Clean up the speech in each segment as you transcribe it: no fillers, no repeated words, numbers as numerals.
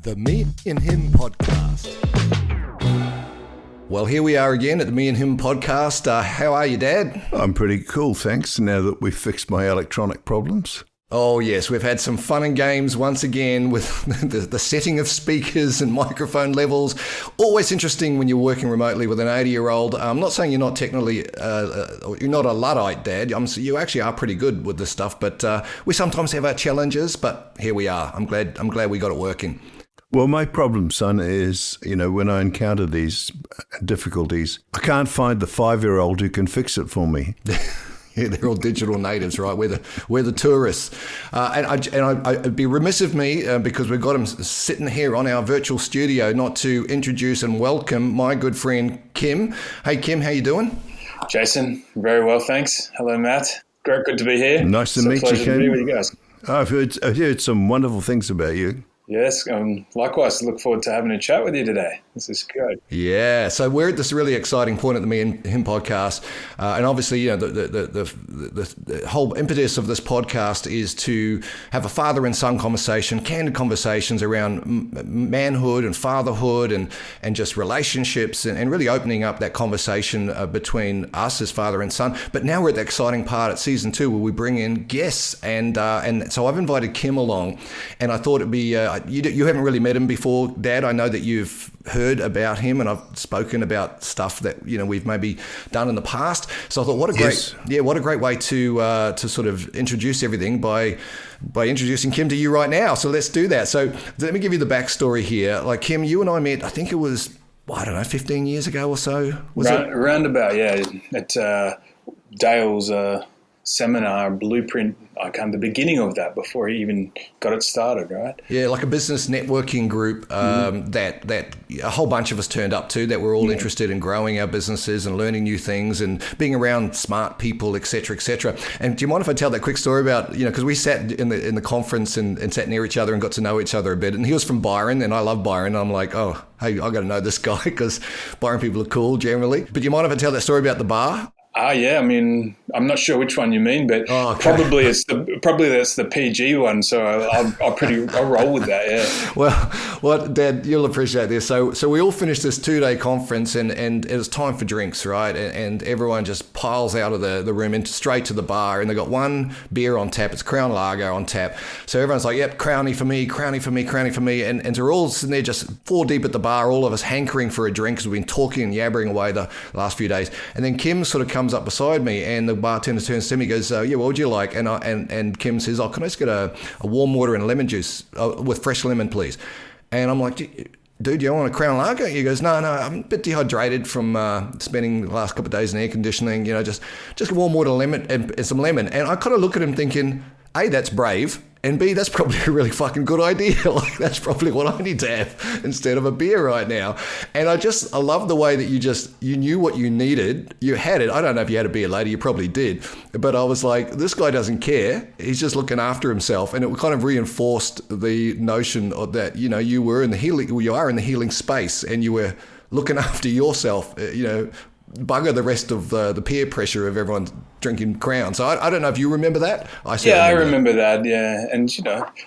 The Me&Him podcast. Well, here we are again at the Me&Him podcast. How are you, Dad? I'm pretty cool, thanks, now that we've fixed my electronic problems. Oh, yes, we've had some fun and games once again with the setting of speakers and microphone levels. Always interesting when you're working remotely with an 80-year-old. I'm not saying you're not technically, you're not a Luddite, Dad. You actually are pretty good with this stuff, but we sometimes have our challenges, but here we are. I'm glad we got it working. Well, my problem, son, is, when I encounter these difficulties, I can't find the 5-year-old who can fix it for me. Yeah, they're all digital natives, right? We're the tourists. And I'd be remiss of me, because we've got him sitting here on our virtual studio, not to introduce and welcome my good friend, Kim. Hey, Kim, how you doing? Jason, very well, thanks. Hello, Matt. Great, good to be here. Nice to meet you, Kim. To be with you guys. I've heard some wonderful things about you. Yes, likewise. Look forward to having a chat with you today. This is good. Yeah, so we're at this really exciting point at the Me&Him podcast, and obviously, the whole impetus of this podcast is to have a father and son conversation, candid conversations around manhood and fatherhood and just relationships, and really opening up that conversation between us as father and son. But now we're at the exciting part at season 2 where we bring in guests, and so I've invited Kim along, and I thought it'd be. You haven't really met him before, Dad. I know that you've heard about him, and I've spoken about stuff that we've maybe done in the past. So I thought, what a great way to sort of introduce everything by introducing Kim to you right now. So let's do that. So let me give you the backstory here. Like, Kim, you and I met, I think it was 15 years ago or so. Roundabout, yeah, at Dale's seminar Blueprint. The beginning of that, before he even got it started, right? Yeah, like a business networking group that a whole bunch of us turned up to, that we're all interested in growing our businesses and learning new things and being around smart people, et cetera, et cetera. And do you mind if I tell that quick story about, because we sat in the conference and sat near each other and got to know each other a bit. And he was from Byron, and I love Byron. I'm like, oh, hey, I got to know this guy because Byron people are cool generally. But do you mind if I tell that story about the bar? Yeah. I mean, I'm not sure which one you mean, but probably that's the PG one. So I'll roll with that. Yeah. Well, Dad, you'll appreciate this. So we all finished this 2-day conference, and it was time for drinks, right? And everyone just piles out of the room and straight to the bar, and they got one beer on tap. It's Crown Lager on tap. So everyone's like, "Yep, Crownie for me, Crownie for me, Crownie for me," and so we're all sitting there just 4 deep at the bar, all of us hankering for a drink because we've been talking and yabbering away the last few days. And then Kim sort of comes up beside me, and the bartender turns to me, goes, "Yeah, what would you like?" And Kim says, "Oh, can I just get a warm water and a lemon juice with fresh lemon, please?" And I'm like, "Dude, do you want a Crown Lager?" He goes, No, I'm a bit dehydrated from spending the last couple of days in air conditioning. Just warm water, lemon, and some lemon." And I kind of look at him thinking, A, that's brave, and B, that's probably a really fucking good idea. Like, that's probably what I need to have instead of a beer right now. And I love the way that you knew what you needed. You had it. I don't know if you had a beer later. You probably did. But I was like, this guy doesn't care. He's just looking after himself. And it kind of reinforced the notion of that, you are in the healing space, and you were looking after yourself, bugger the rest of the peer pressure of everyone drinking Crown. So I don't know if you remember that. I remember that. Yeah, and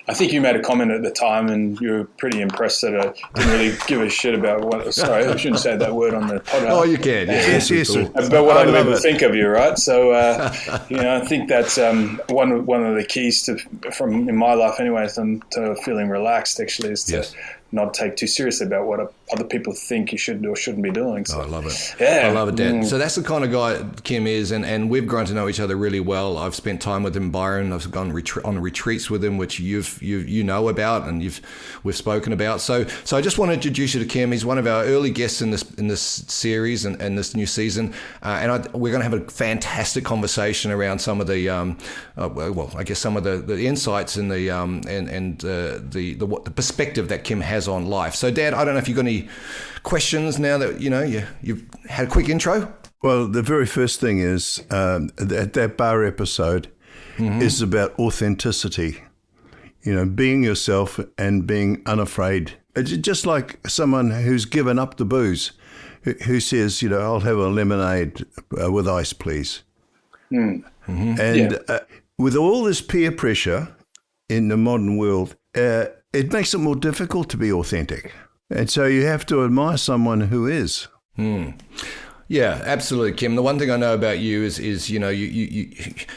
I think you made a comment at the time, and you wwere pretty impressed that I didn't really give a shit about what. Sorry, I shouldn't say that word on the podcast. Oh, you can. Yes. About what other people think of you, right? So I think that's one of the keys from in my life, anyway, to feeling relaxed. Actually, is to not take too seriously about what other people think you should or shouldn't be doing. So. I love it. Yeah. I love it, Dad. So that's the kind of guy Kim is, and we've grown to know each other really well. I've spent time with him, Byron. I've gone on retreats with him, which you know about and we've spoken about. So I just want to introduce you to Kim. He's one of our early guests in this series and this new season, and we're going to have a fantastic conversation around some of the some of the insights and the perspective that Kim has on life. So, Dad, I don't know if you've got any questions now that you've had a quick intro. Well, the very first thing is that bar episode is about authenticity. Being yourself and being unafraid. It's just like someone who's given up the booze, who says, "I'll have a lemonade with ice, please." And with all this peer pressure in the modern world, it makes it more difficult to be authentic. And so you have to admire someone who is. Yeah, absolutely, Kim. The one thing I know about you is you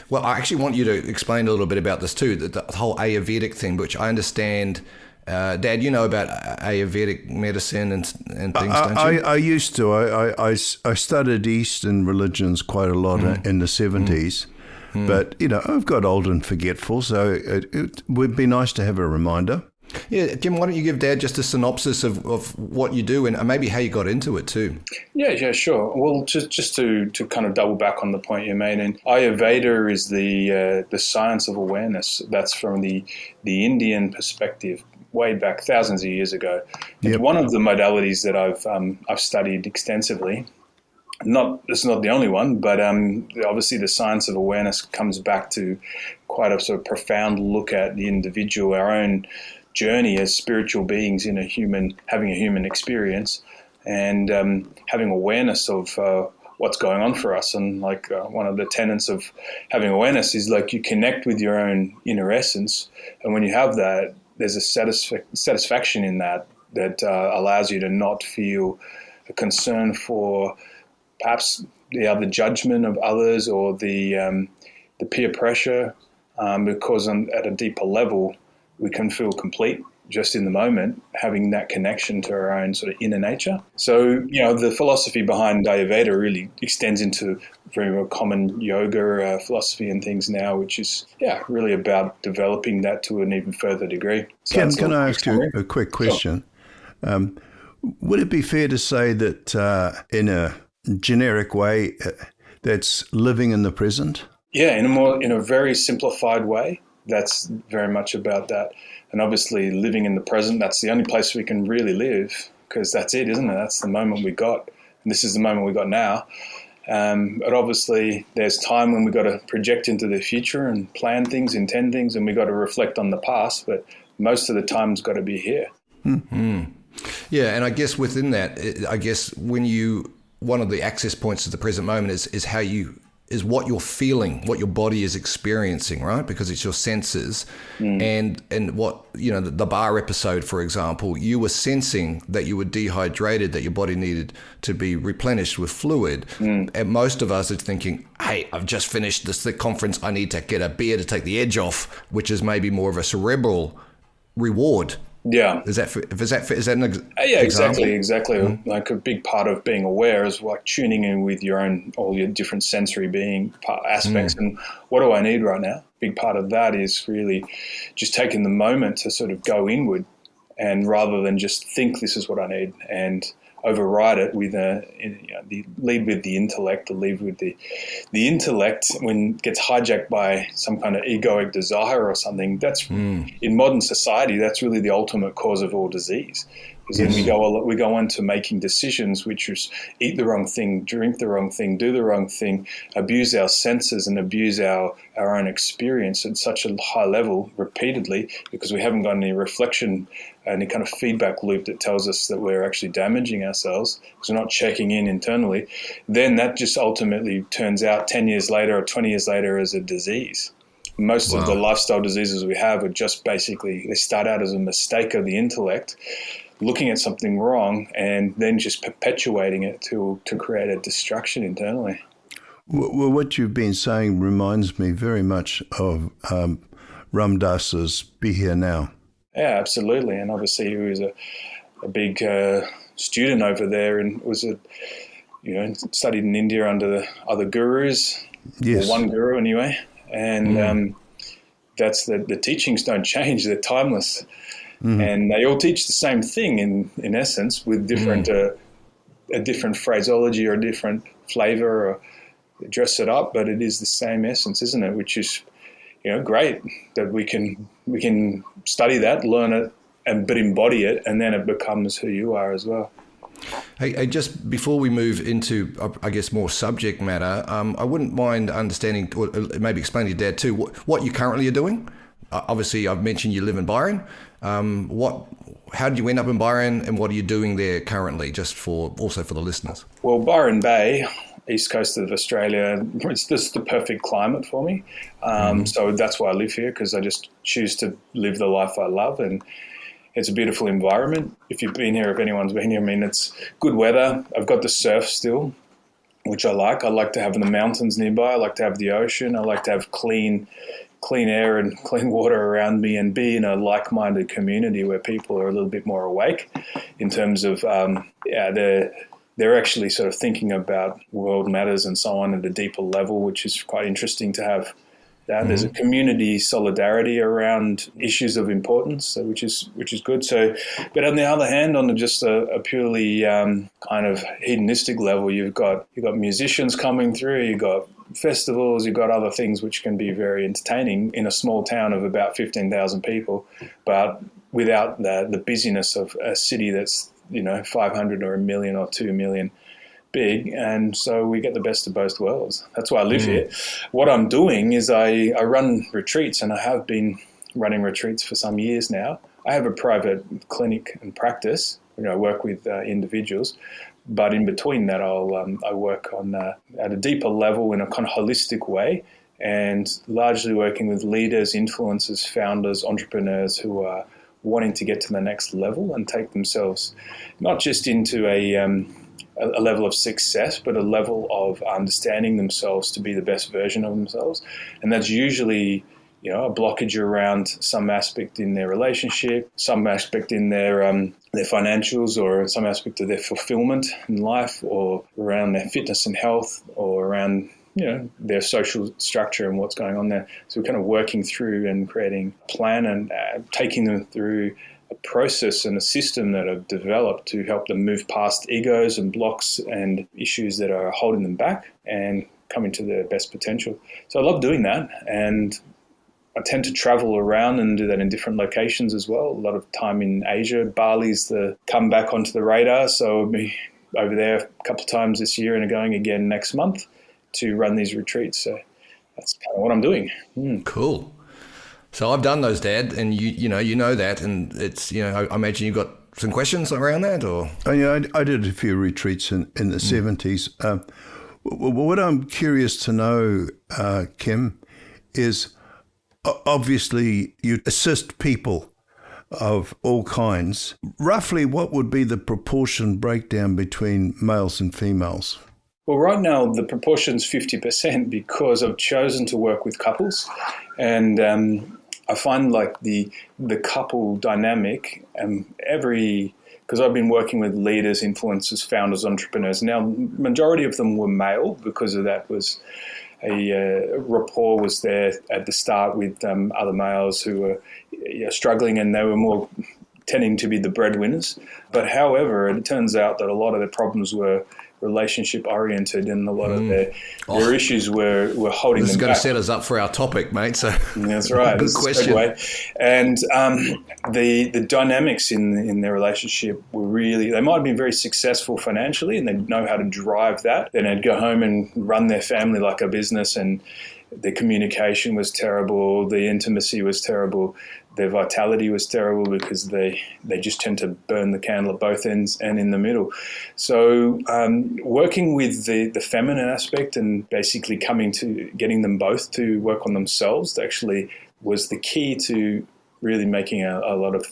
well, I actually want you to explain a little bit about this too, the whole Ayurvedic thing, which I understand. Dad, you know about Ayurvedic medicine and things, don't you? I used to. I studied Eastern religions quite a lot in the 70s. But, I've got old and forgetful, so it would be nice to have a reminder. Yeah, Kim, why don't you give Dad just a synopsis of what you do and maybe how you got into it too? Yeah, sure. Well, just to kind of double back on the point you made, and Ayurveda is the science of awareness. That's from the Indian perspective, way back thousands of years ago. It's one of the modalities that I've studied extensively. It's not the only one, but obviously the science of awareness comes back to quite a sort of profound look at the individual, our own journey as spiritual beings in having a human experience, and having awareness of what's going on for us. And one of the tenets of having awareness is you connect with your own inner essence, and when you have that, there's a satisfaction in that allows you to not feel a concern for perhaps the other judgment of others or the peer pressure, because at a deeper level, we can feel complete just in the moment, having that connection to our own sort of inner nature. So, the philosophy behind Ayurveda really extends into very common yoga philosophy and things now, which is, really about developing that to an even further degree. So Can I ask you a quick question? Sure. Would it be fair to say that in a generic way, that's living in the present? Yeah, in a very simplified way, that's very much about that. And obviously living in the present, that's the only place we can really live, because that's it, isn't it? That's the moment we got. And this is the moment we got now. But obviously there's time when we got to project into the future and plan things, intend things, and we got to reflect on the past. But most of the time's got to be here. Mm-hmm. Yeah, and I guess within that, one of the access points to the present moment is what you're feeling, what your body is experiencing, right? Because it's your senses. And what, the bar episode, for example, you were sensing that you were dehydrated, that your body needed to be replenished with fluid. And most of us are thinking, hey, I've just finished this conference. I need to get a beer to take the edge off, which is maybe more of a cerebral reward. Yeah. Is that an yeah, example? Exactly. Mm-hmm. Like a big part of being aware is tuning in with all your different sensory being aspects. And what do I need right now? Big part of that is really just taking the moment to sort of go inward, and rather than just think this is what I need and override it with lead with the intellect, or lead with the intellect when it gets hijacked by some kind of egoic desire or something. That's in modern society, that's really the ultimate cause of all disease. Because then we go on to making decisions which is eat the wrong thing, drink the wrong thing, do the wrong thing, abuse our senses and abuse our own experience at such a high level repeatedly, because we haven't got any reflection, any kind of feedback loop that tells us that we're actually damaging ourselves because we're not checking in internally. Then that just ultimately turns out 10 years later or 20 years later as a disease. Most of the lifestyle diseases we have are just basically, they start out as a mistake of the intellect, looking at something wrong and then just perpetuating it to create a destruction internally. Well, what you've been saying reminds me very much of Ram Dass's Be Here Now. Yeah, absolutely. And obviously he was a big student over there, and studied in India under the other gurus, or one guru anyway. And that's the teachings don't change, they're timeless. And they all teach the same thing in essence, with different a different phraseology or a different flavor, or dress it up, but it is the same essence, isn't it? Which is, great that we can study that, learn it, but embody it, and then it becomes who you are as well. Hey, just before we move into, I guess, more subject matter, I wouldn't mind understanding, or maybe explaining to Dad too, what you currently are doing. Obviously, I've mentioned you live in Byron. How did you end up in Byron, and what are you doing there currently, also for the listeners? Well, Byron Bay, east coast of Australia, it's just the perfect climate for me. So that's why I live here, because I just choose to live the life I love. And It's a beautiful environment. If you've been here, if anyone's been here, I mean, it's good weather. I've got the surf still, which I like. I like to have the mountains nearby. I like to have the ocean. I like to have clean air and clean water around me, and be in a like-minded community where people are a little bit more awake in terms of, they're actually sort of thinking about world matters and so on at a deeper level, which is quite interesting to have. There's a community solidarity around issues of importance, which is good. So, but on the other hand, on just a purely kind of hedonistic level, you've got musicians coming through, you've got festivals, you've got other things which can be very entertaining in a small town of about 15,000 people, but without the busyness of a city that's 500 or 1 million or 2 million big. And so we get the best of both worlds. That's why I live here. What I'm doing is I run retreats, and I have been running retreats for some years now. I have a private clinic and practice. I work with individuals, but in between that, I work on at a deeper level in a kind of holistic way, and largely working with leaders, influencers, founders, entrepreneurs who are wanting to get to the next level and take themselves not just into a level of success, but a level of understanding themselves to be the best version of themselves. And that's usually, a blockage around some aspect in their relationship, some aspect in their financials, or some aspect of their fulfillment in life, or around their fitness and health, or around their social structure and what's going on there. So we're kind of working through and creating a plan and taking them through a process and a system that I've developed to help them move past egos and blocks and issues that are holding them back and come into their best potential. So I love doing that, and I tend to travel around and do that in different locations as well. A lot of time in Asia. Bali's come back onto the radar, so I'll be over there a couple of times this year and going again next month to run these retreats. So that's kind of what I'm doing. Cool. So I've done those, Dad, and you know that, and it's I imagine you've got some questions around that, or? Oh, yeah, I did a few retreats in the 70s. What I'm curious to know, Kim, is obviously you assist people of all kinds. Roughly, what would be the proportion breakdown between males and females? Well, right now the proportion's 50% because I've chosen to work with couples, and I find like the couple dynamic, because I've been working with leaders, influencers, founders, entrepreneurs. Now, majority of them were male because of that was a rapport was there at the start with other males who were struggling, and they were more tending to be the breadwinners. But however, it turns out that a lot of the problems were relationship oriented, and a lot of their issues were holding them back. This is going to set us up for our topic, mate. So that's right. Good question. And the dynamics in their relationship were really, they might have been very successful financially and they know how to drive that. Then they'd go home and run their family like a business, and the communication was terrible, the intimacy was terrible, their vitality was terrible because they just tend to burn the candle at both ends and in the middle. So working with the feminine aspect and basically getting them both to work on themselves actually was the key to really making a lot of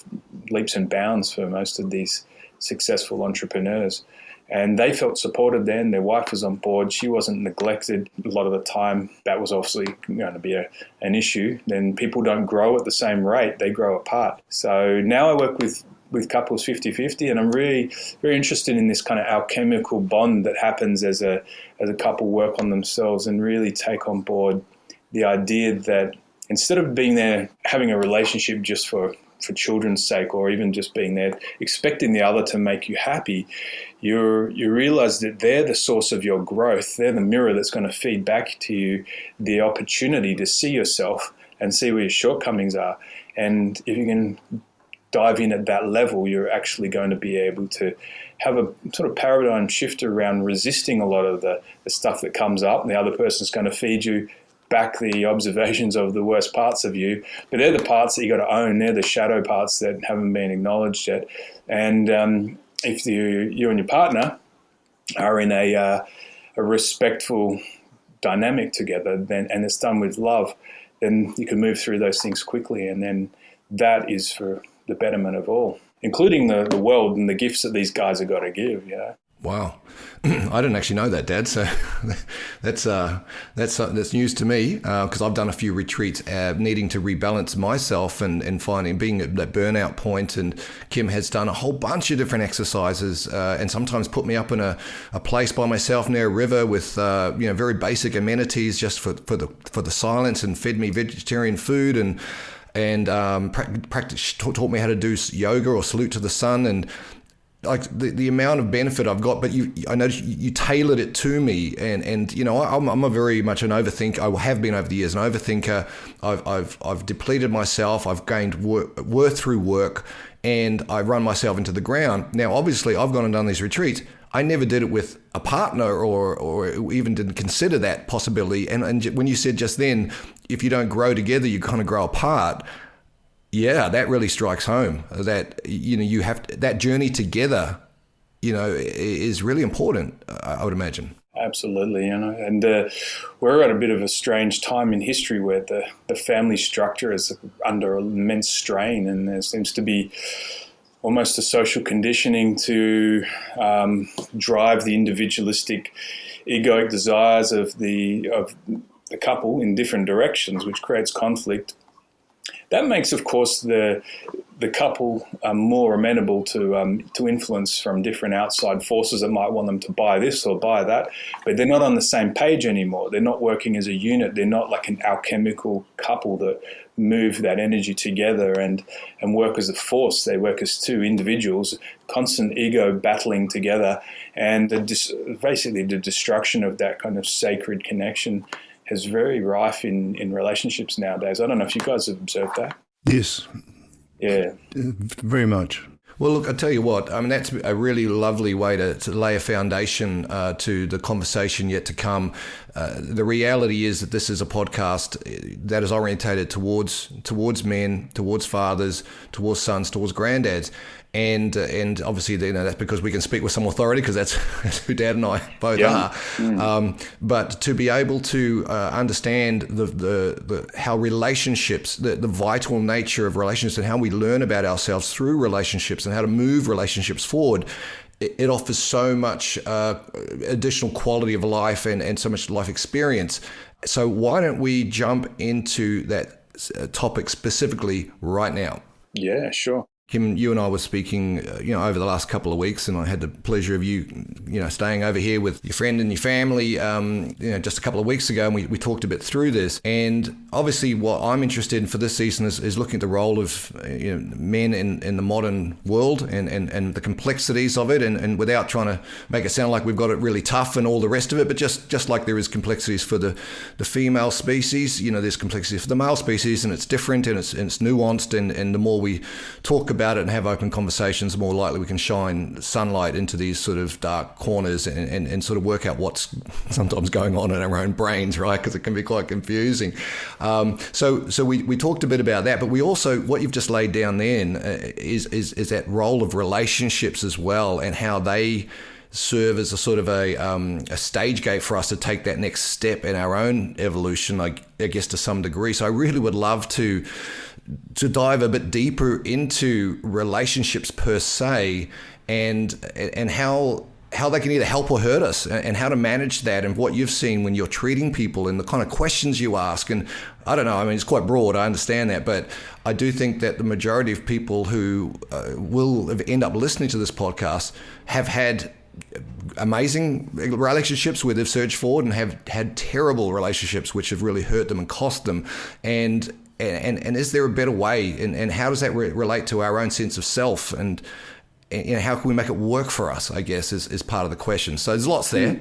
leaps and bounds for most of these successful entrepreneurs. And they felt supported then. Their wife was on board. She wasn't neglected a lot of the time. That was obviously going to be an issue. Then people don't grow at the same rate. They grow apart. So now I work with couples 50-50, and I'm really very interested in this kind of alchemical bond that happens as a couple work on themselves and really take on board the idea that instead of being there having a relationship just for children's sake, or even just being there expecting the other to make you happy, you realize that they're the source of your growth. They're the mirror that's going to feed back to you the opportunity to see yourself and see where your shortcomings are. And if you can dive in at that level, you're actually going to be able to have a sort of paradigm shift around resisting a lot of the stuff that comes up, and the other person's going to feed you back the observations of the worst parts of you, but they're the parts that you got to own. They're the shadow parts that haven't been acknowledged yet. And if you and your partner are in a respectful dynamic together, then and it's done with love, then you can move through those things quickly. And then that is for the betterment of all, including the world and the gifts that these guys have got to give. Wow. I didn't actually know that, Dad. So that's news to me, because I've done a few retreats needing to rebalance myself and finding being at that burnout point. And Kim has done a whole bunch of different exercises and sometimes put me up in a place by myself near a river with very basic amenities just for the silence, and fed me vegetarian food and taught me how to do yoga or salute to the sun, and like the amount of benefit I've got. But I noticed you tailored it to me, and I'm a very much an overthinker. I have been over the years an overthinker. I've depleted myself. I've gained worth through work, and I run myself into the ground. Now, obviously, I've gone and done these retreats. I never did it with a partner, or even didn't consider that possibility. And when you said just then, if you don't grow together, you kind of grow apart. Yeah, that really strikes home. That you have that journey together, is really important, I would imagine. Absolutely, and we're at a bit of a strange time in history where the family structure is under immense strain, and there seems to be almost a social conditioning to drive the individualistic, egoic desires of the couple in different directions, which creates conflict. That makes, of course, the couple more amenable to influence from different outside forces that might want them to buy this or buy that, but they're not on the same page anymore. They're not working as a unit. They're not like an alchemical couple that move that energy together and work as a force. They work as two individuals, constant ego battling together, and basically the destruction of that kind of sacred connection is very rife in relationships nowadays. I don't know if you guys have observed that. Yes. Yeah. Very much. Well, look, I tell you what, I mean, that's a really lovely way to lay a foundation to the conversation yet to come. The reality is that this is a podcast that is orientated towards men, towards fathers, towards sons, towards granddads. And obviously, that's because we can speak with some authority, because that's who Dad and I both are. But to be able to understand the how relationships, the vital nature of relationships, and how we learn about ourselves through relationships and how to move relationships forward, it offers so much additional quality of life and so much life experience. So why don't we jump into that topic specifically right now? Yeah, sure. Kim, you and I were speaking, over the last couple of weeks, and I had the pleasure of you, staying over here with your friend and your family, just a couple of weeks ago, and we talked a bit through this. And obviously, what I'm interested in for this season is looking at the role of men in the modern world and the complexities of it, and without trying to make it sound like we've got it really tough and all the rest of it, but just like there is complexities for the female species, there's complexities for the male species, and it's different and it's nuanced, and the more we talk about it and have open conversations, the more likely we can shine sunlight into these sort of dark corners and sort of work out what's sometimes going on in our own brains, right? Because it can be quite confusing. So we talked a bit about that, but we also, what you've just laid down then is that role of relationships as well, and how they serve as a sort of a stage gate for us to take that next step in our own evolution, I guess, to some degree. So I really would love to dive a bit deeper into relationships per se, and how they can either help or hurt us, and how to manage that, and what you've seen when you're treating people, and the kind of questions you ask. And I don't know, I mean, it's quite broad, I understand that, but I do think that the majority of people who will end up listening to this podcast have had amazing relationships where they've surged forward, and have had terrible relationships which have really hurt them and cost them. And is there a better way, and how does that relate to our own sense of self, and how can we make it work for us, I guess, is part of the question. So there's lots there.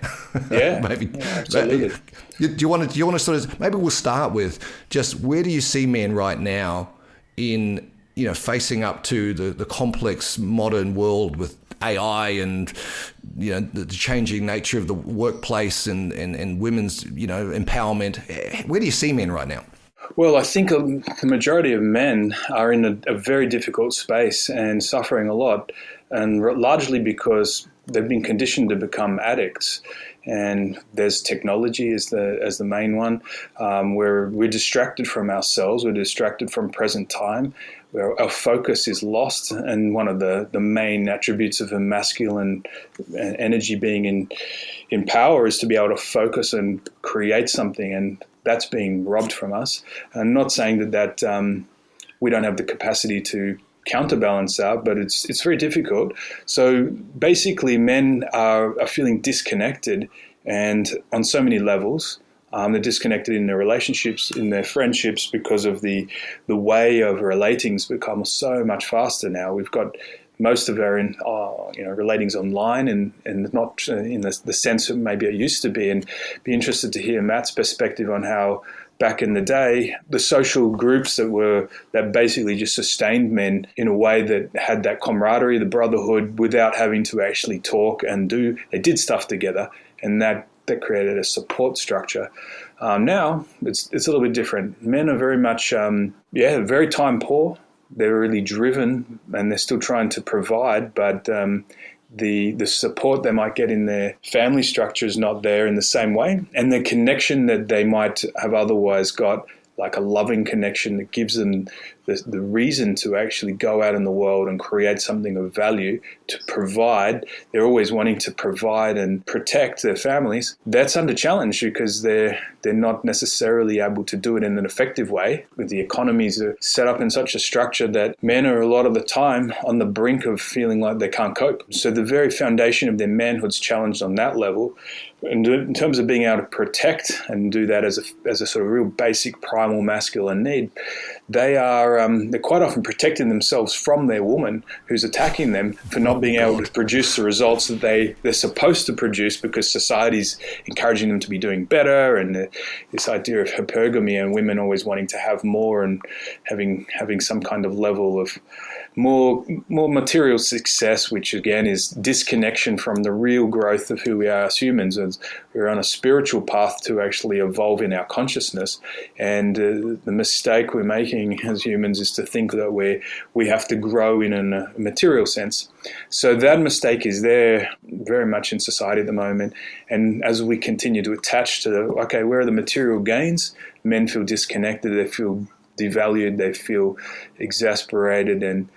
Yeah, maybe. Yeah, absolutely. Do you want to sort of, maybe we'll start with just, where do you see men right now in facing up to the complex modern world with AI and the changing nature of the workplace and women's empowerment? Where do you see men right now? Well, I think the majority of men are in a very difficult space and suffering a lot. and largely because they've been conditioned to become addicts. And there's technology as the main one, where we're distracted from ourselves, we're distracted from present time, where our focus is lost. And one of the main attributes of a masculine energy being in power is to be able to focus and create something, and that's being robbed from us. I'm not saying that we don't have the capacity to counterbalance that, but it's very difficult. So basically, men are feeling disconnected, and on so many levels. They're disconnected in their relationships, in their friendships, because of the way of relating's become so much faster now. We've got most of our relating's online and not in the sense that maybe it used to be. And be interested to hear Matt's perspective on how back in the day, the social groups that basically just sustained men in a way that had that camaraderie, the brotherhood, without having to actually talk and they did stuff together, and that created a support structure. Now it's a little bit different. Men are very much, very time poor. They're really driven, and they're still trying to provide, but the support they might get in their family structure is not there in the same way. And the connection that they might have otherwise got, like a loving connection that gives them the reason to actually go out in the world and create something of value, to provide. They're always wanting to provide and protect their families. That's under challenge because they're not necessarily able to do it in an effective way. The economies are set up in such a structure that men are a lot of the time on the brink of feeling like they can't cope. So the very foundation of their manhood's challenged on that level. And in terms of being able to protect and do that as a sort of real basic primal masculine need, they're quite often protecting themselves from their woman who's attacking them for not being able to produce the results that they're supposed to produce, because society's encouraging them to be doing better, and this idea of hypergamy and women always wanting to have more and having some kind of level of more material success, which again is disconnection from the real growth of who we are as humans. As we're on a spiritual path to actually evolve in our consciousness, and the mistake we're making as humans is to think that we have to grow in a material sense. So that mistake is there very much in society at the moment. And as we continue to attach to where are the material gains, men feel disconnected, they feel devalued, they feel exasperated and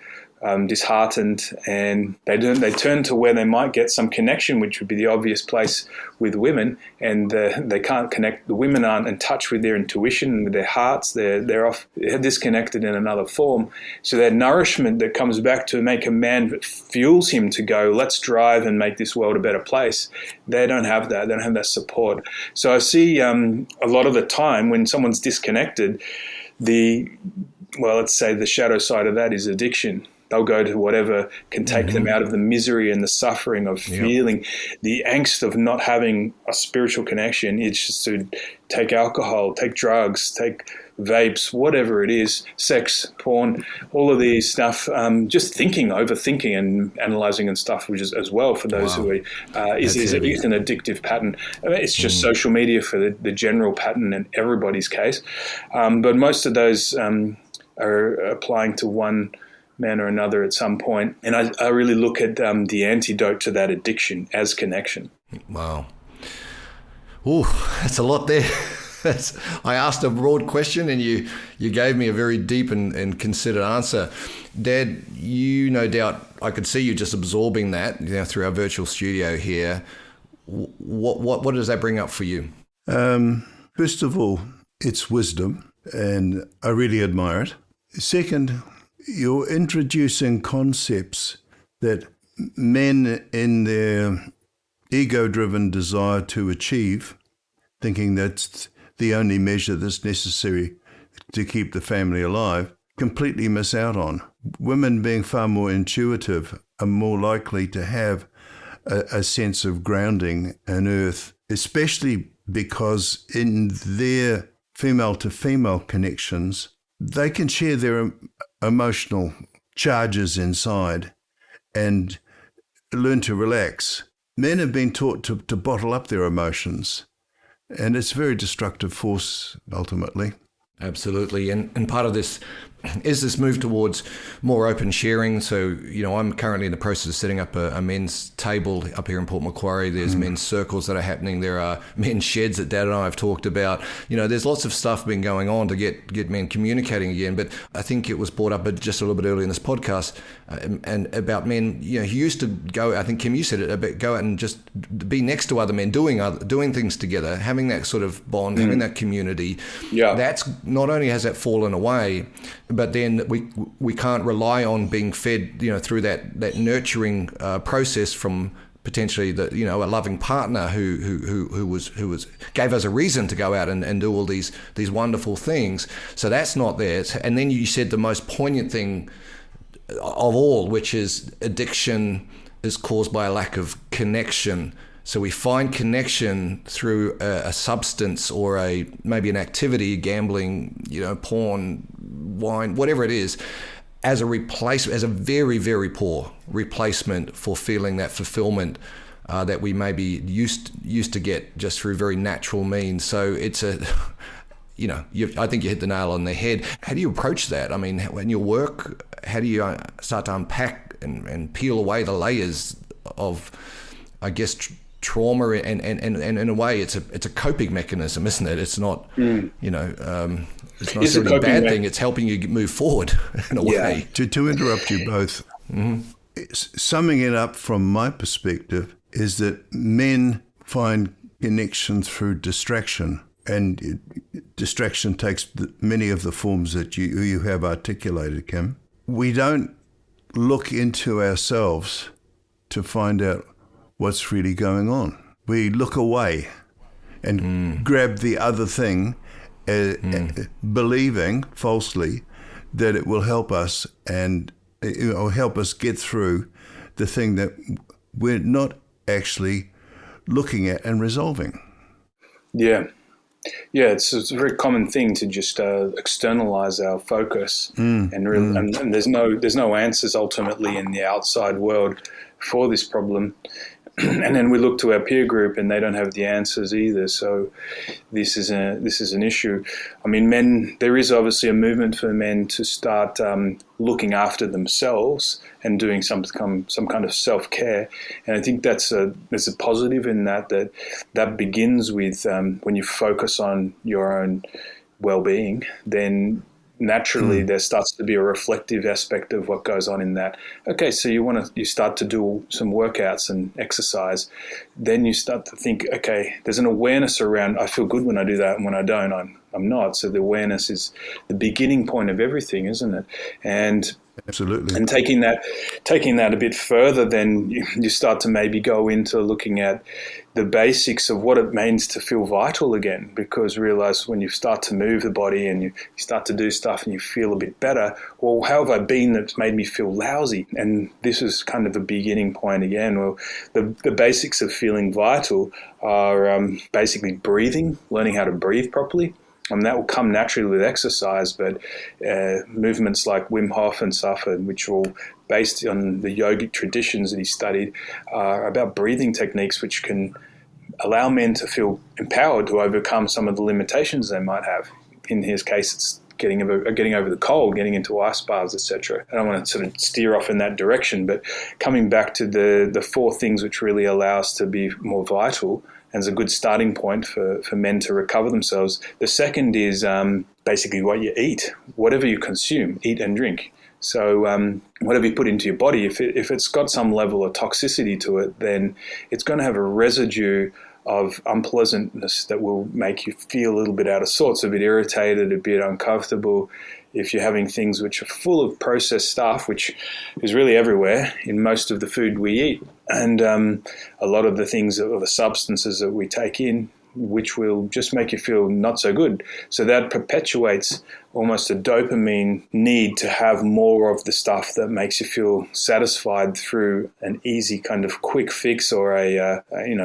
disheartened, and they turn to where they might get some connection, which would be the obvious place with women, and they can't connect. The women aren't in touch with their intuition, with their hearts. They're disconnected in another form. So that nourishment that comes back to make a man, that fuels him to go, let's drive and make this world a better place. They don't have that. They don't have that support. So I see a lot of the time when someone's disconnected, let's say the shadow side of that is addiction. They'll go to whatever can take them out of the misery and the suffering of feeling the angst of not having a spiritual connection. It's just to take alcohol, take drugs, take vapes, whatever it is, sex, porn, all of these stuff, just overthinking and analysing and stuff, which is as well for those who is an addictive pattern. I mean, it's just social media for the general pattern in everybody's case. But most of those are applying to one man or another at some point. And I really look at the antidote to that addiction as connection. Wow. Ooh, that's a lot there. I asked a broad question and you gave me a very deep and considered answer. Dad, you no doubt, I could see you just absorbing that through our virtual studio here. What does that bring up for you? First of all, it's wisdom, and I really admire it. Second, you're introducing concepts that men in their ego-driven desire to achieve, thinking that's the only measure that's necessary to keep the family alive, completely miss out on. Women, being far more intuitive, are more likely to have a sense of grounding and earth, especially because in their female-to-female connections, they can share their emotional charges inside and learn to relax. Men have been taught to bottle up their emotions, and it's a very destructive force ultimately. Absolutely. And part of this is this move towards more open sharing. So, I'm currently in the process of setting up a men's table up here in Port Macquarie. There's men's circles that are happening. There are men's sheds that Dad and I have talked about. There's lots of stuff been going on to get men communicating again. But I think it was brought up just a little bit earlier in this podcast and about men, who used to go, I think Kim, you said it, about go out and just be next to other men, doing things together, having that sort of bond, having that community. Yeah. That's not only has that fallen away, but then we can't rely on being fed, through that nurturing process from potentially a loving partner who was gave us a reason to go out and do all these wonderful things. So that's not there. And then you said the most poignant thing of all, which is addiction is caused by a lack of connection. So we find connection through a substance or maybe an activity, gambling, porn, wine, whatever it is, as a replacement, as a very, very poor replacement for feeling that fulfillment that we maybe used to get just through very natural means. So it's I think you hit the nail on the head. How do you approach that? I mean, when you work, how do you start to unpack and peel away the layers of, I guess, trauma and in a way it's a coping mechanism, isn't it? It's not it's not necessarily a bad thing. It's helping you move forward in a way. To interrupt you both, summing it up from my perspective is that men find connection through distraction, and distraction takes many of the forms that you have articulated, Kim. We don't look into ourselves to find out what's really going on. We look away and grab the other thing, believing falsely that it will help us and help us get through the thing that we're not actually looking at and resolving. Yeah, it's a very common thing to just externalize our focus, and there's no answers ultimately in the outside world for this problem. And then we look to our peer group, and they don't have the answers either. So this is an issue. I mean, there is obviously a movement for men to start looking after themselves and doing some kind of self-care. And I think there's a positive in that begins with when you focus on your own well-being, then naturally there starts to be a reflective aspect of what goes on in that. Okay, so you start to do some workouts and exercise, then you start to think, okay, there's an awareness around, I feel good when I do that, and when I don't, I'm not. So the awareness is the beginning point of everything, isn't it? And absolutely. And taking that a bit further, then you start to maybe go into looking at the basics of what it means to feel vital again, because realize when you start to move the body and you start to do stuff and you feel a bit better, well, how have I been that's made me feel lousy? And this is kind of the beginning point again. Well, the basics of feeling vital are basically breathing, learning how to breathe properly. And that will come naturally with exercise, but movements like Wim Hof and stuff, which are all based on the yogic traditions that he studied, are about breathing techniques which can allow men to feel empowered to overcome some of the limitations they might have. In his case, it's getting over the cold, getting into ice baths, etc. I don't want to sort of steer off in that direction, but coming back to the four things which really allow us to be more vital, and is a good starting point for men to recover themselves. The second is basically what you eat, whatever you consume, eat and drink. So whatever you put into your body, if it's got some level of toxicity to it, then it's going to have a residue of unpleasantness that will make you feel a little bit out of sorts, a bit irritated, a bit uncomfortable. If you're having things which are full of processed stuff, which is really everywhere in most of the food we eat, and a lot of the things, or the substances that we take in, which will just make you feel not so good. So that perpetuates almost a dopamine need to have more of the stuff that makes you feel satisfied through an easy kind of quick fix, or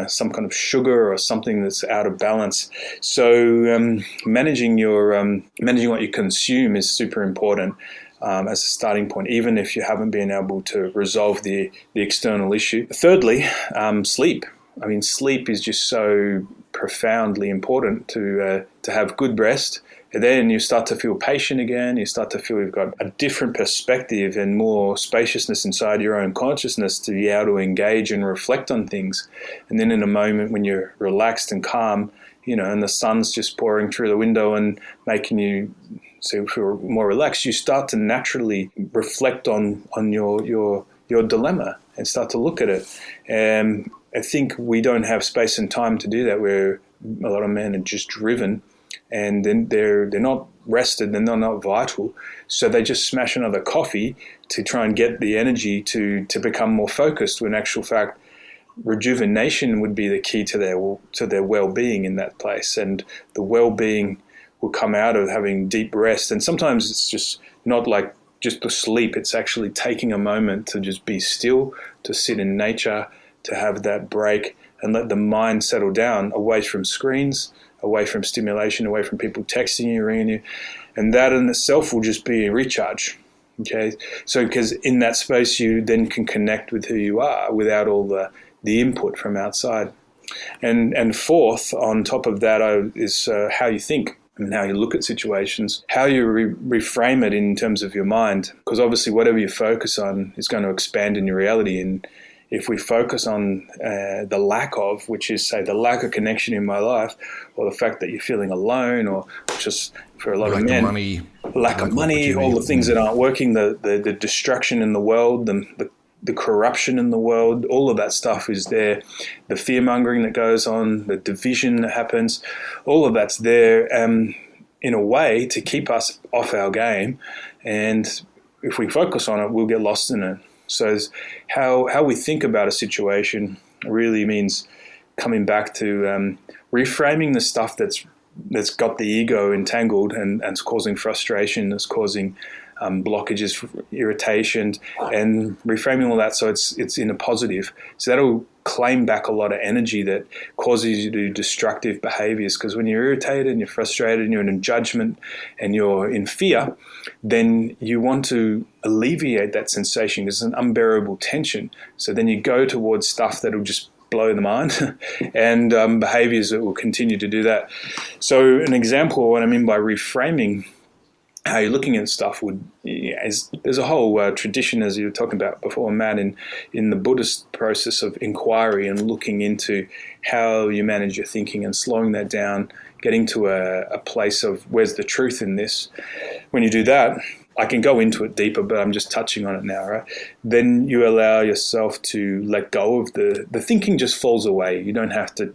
some kind of sugar or something that's out of balance. So managing what you consume is super important. As a starting point, even if you haven't been able to resolve the external issue. Thirdly, sleep. I mean, sleep is just so profoundly important to have good rest then you start to feel patient again. You start to feel you've got a different perspective and more spaciousness inside your own consciousness to be able to engage and reflect on things. And then in a moment when you're relaxed and calm, and the sun's just pouring through the window and making you feel more relaxed, you start to naturally reflect on your dilemma and start to look at it. And I think we don't have space and time to do that, where a lot of men are just driven, and then they're not rested, and they're not vital, so they just smash another coffee to try and get the energy to become more focused, when in actual fact rejuvenation would be the key to their well-being in that place. And the well-being will come out of having deep rest. And sometimes it's just not like just to sleep, it's actually taking a moment to just be still, to sit in nature, to have that break and let the mind settle down away from screens, away from stimulation, away from people texting you, ringing you. And that in itself will just be a recharge. Okay. So, because in that space, you then can connect with who you are without all the input from outside. And fourth, on top of that, is how you think and how you look at situations, how you reframe it in terms of your mind. Because obviously whatever you focus on is going to expand in your reality. And if we focus on the lack of, which is, say, the lack of connection in my life, or the fact that you're feeling alone, or just for a lot of men, lack of money, all the things that aren't working, the destruction in the world, the corruption in the world, all of that stuff is there. The fear-mongering that goes on, the division that happens, all of that's there in a way to keep us off our game. And if we focus on it, we'll get lost in it. So how we think about a situation really means coming back to reframing the stuff that's got the ego entangled and it's causing frustration, it's causing blockages, irritation, and reframing all that so it's in a positive. So that'll claim back a lot of energy that causes you to do destructive behaviors. Because when you're irritated and you're frustrated and you're in judgment and you're in fear, then you want to alleviate that sensation. It's an unbearable tension. So then you go towards stuff that'll just blow the mind and behaviors that will continue to do that. So an example of what I mean by reframing how you're looking at stuff there's a whole tradition, as you were talking about before, Matt, in the Buddhist process of inquiry and looking into how you manage your thinking and slowing that down, getting to a place of where's the truth in this. When you do that, I can go into it deeper, but I'm just touching on it now, right? Then you allow yourself to let go of the thinking. Just falls away. You don't have to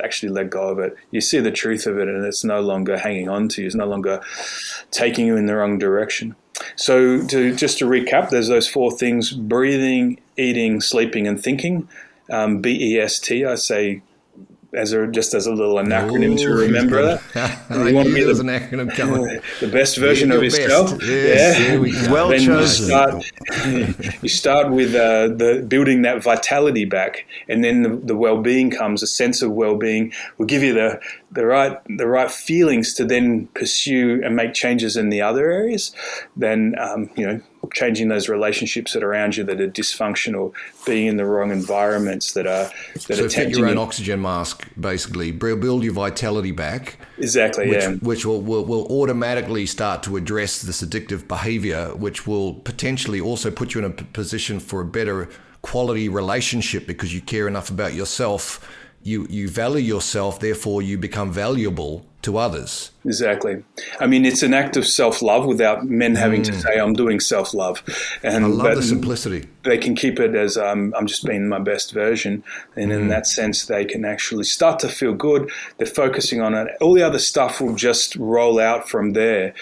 actually let go of it. You see the truth of it, and it's no longer hanging on to you. It's no longer taking you in the wrong direction. So just to recap, there's those four things: breathing, eating, sleeping, and thinking. B.E.S.T, I say, as a little acronym to remember that. You want to be an acronym coming. The best version of yourself. Yes, yeah. There we go. Well then chosen. You start with the building that vitality back, and then the well-being comes. A sense of well-being will give you the right feelings to then pursue and make changes in the other areas. Then changing those relationships that are around you that are dysfunctional, being in the wrong environments that are fit your own oxygen mask, basically. Build your vitality back. Exactly, which will automatically start to address this addictive behavior, which will potentially also put you in a position for a better quality relationship because you care enough about yourself. You value yourself, therefore you become valuable to others. Exactly. I mean, it's an act of self-love without men having to say, I'm doing self-love. And I love the simplicity. They can keep it as I'm just being my best version. And in that sense, they can actually start to feel good. They're focusing on it. All the other stuff will just roll out from there.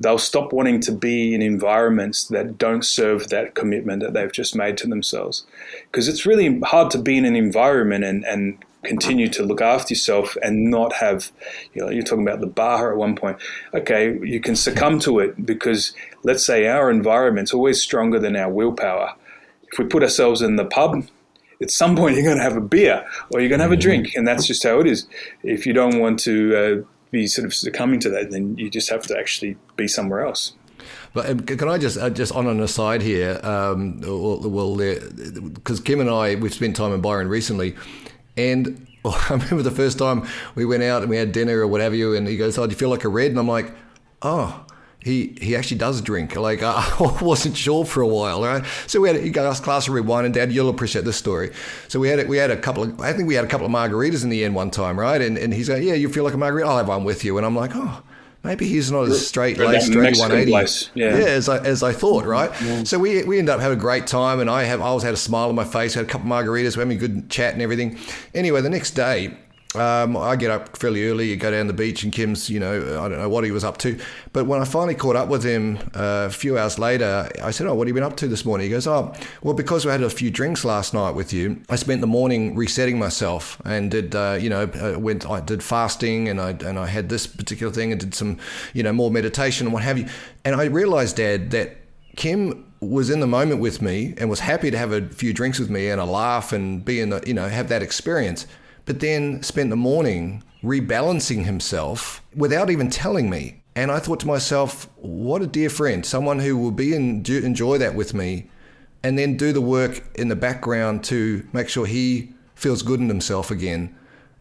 They'll stop wanting to be in environments that don't serve that commitment that they've just made to themselves. Because it's really hard to be in an environment and continue to look after yourself and not have, you're talking about the bar at one point. Okay, you can succumb to it because, let's say, our environment's always stronger than our willpower. If we put ourselves in the pub, at some point you're going to have a beer or you're going to have a drink, and that's just how it is. If you don't want to be sort of succumbing to that, then you just have to actually be somewhere else. But can I just on an aside here, because Kim and I, we've spent time in Byron recently, and I remember the first time we went out and we had dinner or whatever, and he goes, "Oh, do you feel like a red?" And I'm like, oh, he actually does drink. Like, I wasn't sure for a while, right? So he got us a glass of red wine, and Dad, you'll appreciate this story. So we had a couple of margaritas in the end one time, right? And he's like, yeah, you feel like a margarita? I'll have one with you. And I'm like, oh, maybe he's not as straight-laced, straight 180 as I thought, right? Yeah. So we ended up having a great time, and I always had a smile on my face, had a couple of margaritas, we had a good chat and everything. Anyway, the next day, I get up fairly early, you go down the beach, and Kim's, I don't know what he was up to. But when I finally caught up with him a few hours later, I said, oh, what have you been up to this morning? He goes, oh, well, because we had a few drinks last night with you, I spent the morning resetting myself and did, I did fasting, and I had this particular thing, and did some, more meditation and what have you. And I realized, Dad, that Kim was in the moment with me and was happy to have a few drinks with me and a laugh and be in the, have that experience. But then spent the morning rebalancing himself without even telling me. And I thought to myself, what a dear friend, someone who will enjoy that with me, and then do the work in the background to make sure he feels good in himself again.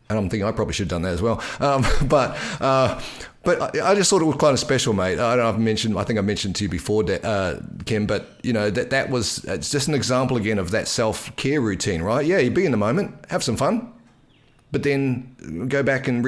And I'm thinking I probably should have done that as well. But I just thought it was kind of special, mate. I don't know, I think I mentioned to you before, Kim, but it's just an example again of that self-care routine, right? Yeah, you be in the moment, have some fun, but then go back and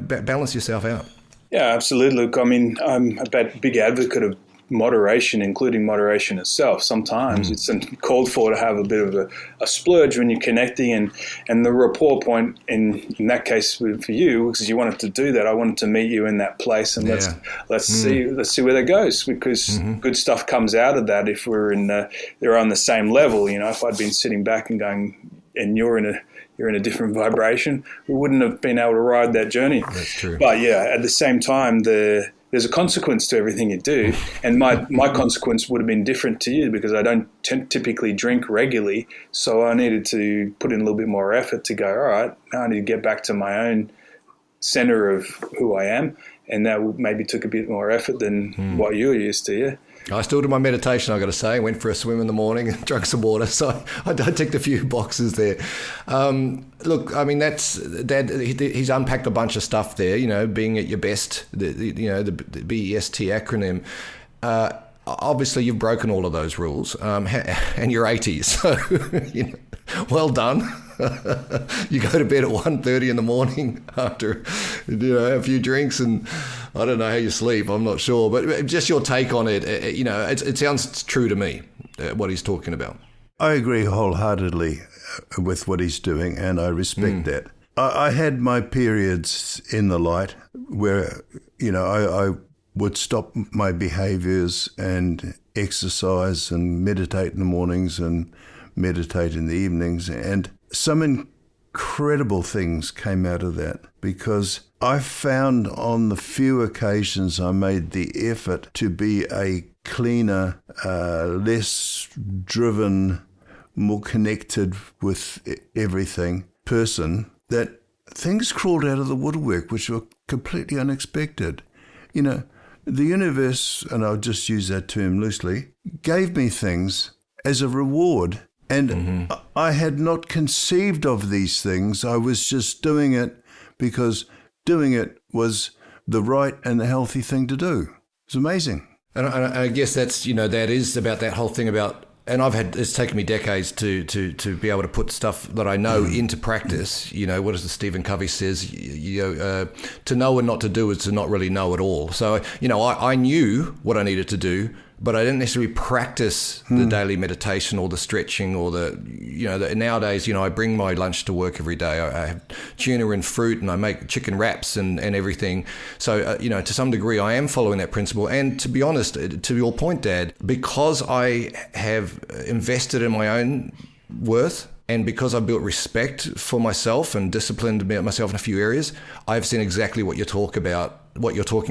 balance yourself out. Yeah, absolutely. Look, I mean, I'm a big advocate of moderation, including moderation itself. Sometimes it's called for to have a bit of a splurge when you're connecting, and the rapport point in that case for you, because you wanted to do that. I wanted to meet you in that place, and let's see where that goes, because good stuff comes out of that if we're they're on the same level. If I'd been sitting back and going, and you're in a different vibration, we wouldn't have been able to ride that journey. That's true. But yeah, at the same time, there's a consequence to everything you do, and my consequence would have been different to you, because I don't typically drink regularly, so I needed to put in a little bit more effort to go, all right, now I need to get back to my own center of who I am, and that maybe took a bit more effort than what you were used to, yeah. I still did my meditation, I've got to say. Went for a swim in the morning and drank some water. So I ticked a few boxes there. Look, I mean, that's Dad. He's unpacked a bunch of stuff there, being at your best, the B.E.S.T acronym. Obviously, you've broken all of those rules, and you're 80. So, well done. You go to bed at 1:30 in the morning after a few drinks, and I don't know how you sleep, I'm not sure, but just your take on it. It sounds true to me, what he's talking about. I agree wholeheartedly with what he's doing, and I respect that. I had my periods in the light where I would stop my behaviors and exercise and meditate in the mornings and meditate in the evenings, and some incredible things came out of that, because I found on the few occasions I made the effort to be a cleaner, less driven, more connected with everything person, that things crawled out of the woodwork which were completely unexpected. The universe, and I'll just use that term loosely, gave me things as a reward. And I had not conceived of these things. I was just doing it because doing it was the right and the healthy thing to do. It's amazing. And I guess that's, that is about that whole thing about, and it's taken me decades to be able to put stuff that I know into practice. What is the Stephen Covey says, to know and not to do is to not really know at all. So, I knew what I needed to do, but I didn't necessarily practice the daily meditation or the stretching or nowadays, I bring my lunch to work every day. I have tuna and fruit, and I make chicken wraps and everything. So, to some degree, I am following that principle. And to be honest, to your point, Dad, because I have invested in my own worth, and because I've built respect for myself and disciplined myself in a few areas, I've seen exactly what you're talking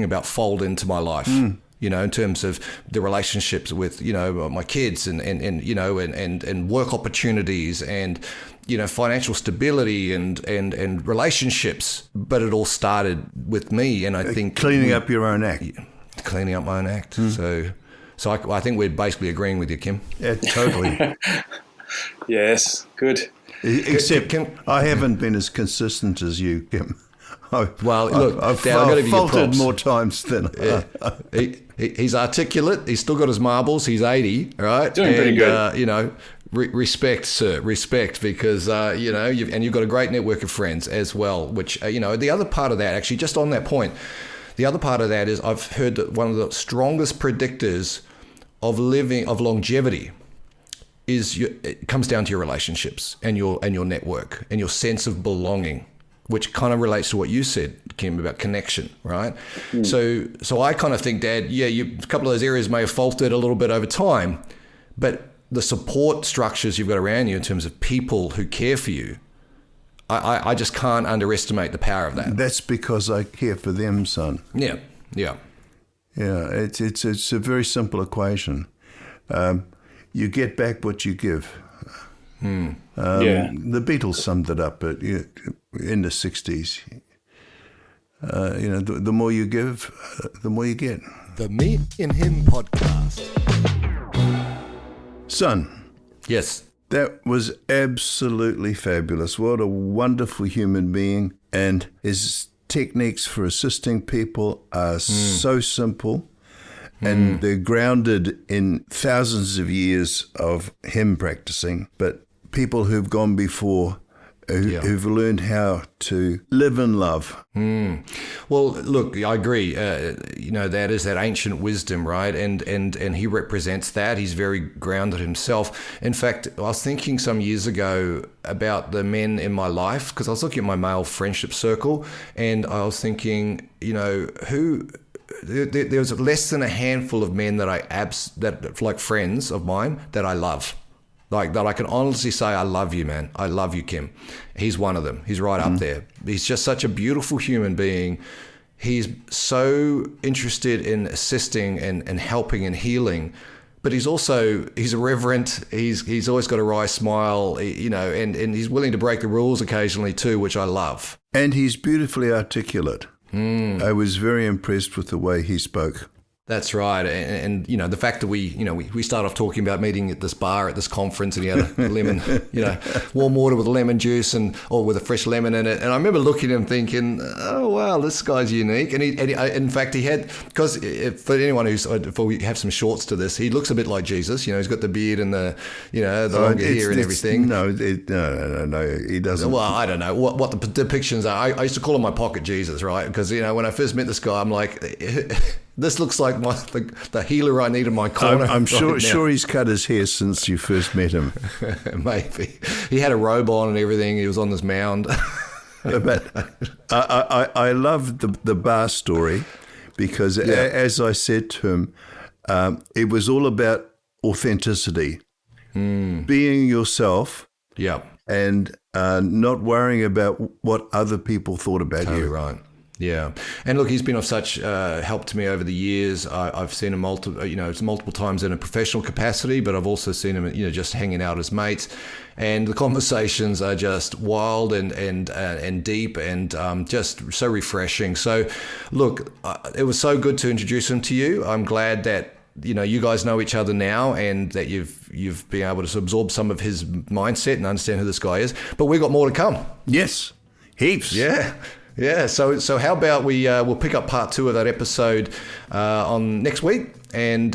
about fold into my life. In terms of the relationships with, my kids and work opportunities and, financial stability and relationships. But it all started with me. And I think cleaning up your own act. Cleaning up my own act. So I think we're basically agreeing with you, Kim. Yeah, totally. Yes, good. Except I haven't been as consistent as you, Kim. I've Dad, I've got to give you faltered props. more times than He's articulate. He's still got his marbles. He's 80, right? Doing pretty good. Respect, sir. Respect, because you've got a great network of friends as well. Which the other part of that, actually, just on that point, the other part of that is I've heard that one of the strongest predictors of longevity it comes down to your relationships and your network and your sense of belonging, which kind of relates to what you said, Kim, about connection, right? So I kind of think, Dad, a couple of those areas may have faltered a little bit over time, but the support structures you've got around you in terms of people who care for you, I just can't underestimate the power of that. That's because I care for them, son. Yeah. Yeah, it's a very simple equation. You get back what you give. The Beatles summed it up in the 60s. The more you give, the more you get. The Me&Him podcast. Son. Yes. That was absolutely fabulous. What a wonderful human being. And his techniques for assisting people are so simple. And they're grounded in thousands of years of him practicing, but people who've gone before, who've learned how to live in love. Well, look, I agree. That is that ancient wisdom, right? And he represents that. He's very grounded himself. In fact, I was thinking some years ago about the men in my life, because I was looking at my male friendship circle, and I was thinking, there's less than a handful of men that like friends of mine that I love. Like that I can honestly say, I love you, man. I love you, Kim. He's one of them. He's right up there. He's just such a beautiful human being. He's so interested in assisting and helping and healing. But he's irreverent. He's always got a wry smile, and he's willing to break the rules occasionally too, which I love. And he's beautifully articulate. I was very impressed with the way he spoke. That's right. And the fact that we start off talking about meeting at this bar at this conference, and he had a lemon, warm water with lemon juice or with a fresh lemon in it. And I remember looking at him thinking, oh, wow, this guy's unique. And in fact, he had, because for anyone before we have some shorts to this, he looks a bit like Jesus. He's got the beard and the longer hair and everything. No, he doesn't. Well, I don't know what the depictions are. I used to call him my pocket Jesus, right? Because, when I first met this guy, I'm like, this looks like the healer I need in my corner. I'm sure he's cut his hair since you first met him. Maybe. He had a robe on and everything. He was on this mound. But I love the bar story because, as I said to him, it was all about authenticity, being yourself, and not worrying about what other people thought about you. Right. Yeah. And look, he's been of such help to me over the years. I've seen him multiple times in a professional capacity, but I've also seen him, just hanging out as mates. And the conversations are just wild and deep and just so refreshing. So, look, it was so good to introduce him to you. I'm glad that you guys know each other now, and that you've been able to absorb some of his mindset and understand who this guy is. But we've got more to come. Yes, heaps. Yeah. So how about we'll pick up part 2 of that episode on next week, and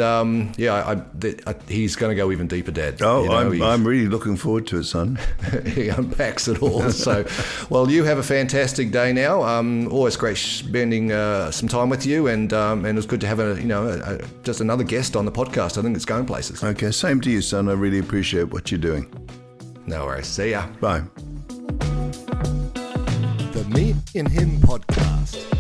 he's going to go even deeper, Dad. Oh, I'm really looking forward to it, son. He unpacks it all. So, well, you have a fantastic day now. Always great spending some time with you, and it was good to have just another guest on the podcast. I think it's going places. Okay, same to you, son. I really appreciate what you're doing. No worries. See ya. Bye. The Me&Him podcast.